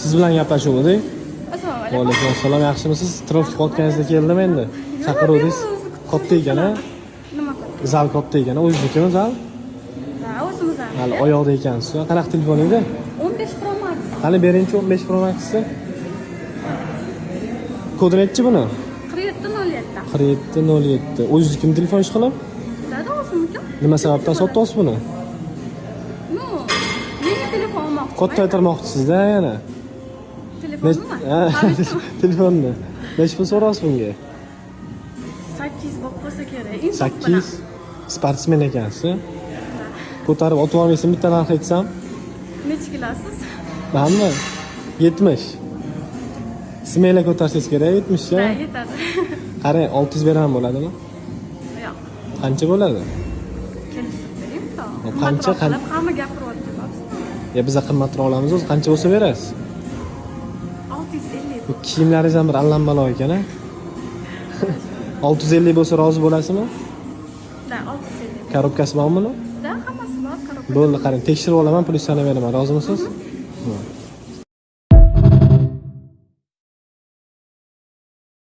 Siz bilan gaplashuvdik. Assalomu Va alaykum. alaykum assalom. Yaxshimisiz? Trafik qotganingizda keldim endi. Chaqiruvdingiz. Katta ekan-a? Nima qildi? Zal katta ekan. O'znikimi zal? Ha, o'zimizdan. Hali oyoqda ekansiz. Qanaqa telefon edi? 15 Pro Max. Qani bering 15 Pro Max'ni. Kodi nechi buni? 4707. 4707. O'znikimi telefon ish qilib? Dada o'zimizga. Nima sababdan sotdingiz buni? No, yangi telefon olmoqchi. Katta aytmoqchisizda yana. Telefonmi? Telefonni. Necha pul so'rasiz bunga? 8 bo'lsa kerak. 8. Sportsmen ekansiz. Ko'tarib otib olmaysan, bitta narx aytsam. Necha kilosiz? Manmi? 70. Smela ko'tarsangiz kerak 70 Ha, ga. yetadi. Qarang, 600 beraman bo'ladimi? Yo'q. Qancha bo'ladi? Kelishib bering-da. Qancha? Hamma gapiryapti. Ya biz qimmatroq olamiz, o'zi qancha bo'lsa berasiz? 650. Bu kiyimlaringiz ham bir allambalo ekan-a. 650 bo'lsa rozi bo'lasizmi? Da, 650. Korobkasi bormi buni? Da, hammasi bor. Bo'ldi, qarang, tekshirib olaman, pul sanab beraman. Rozimisiz?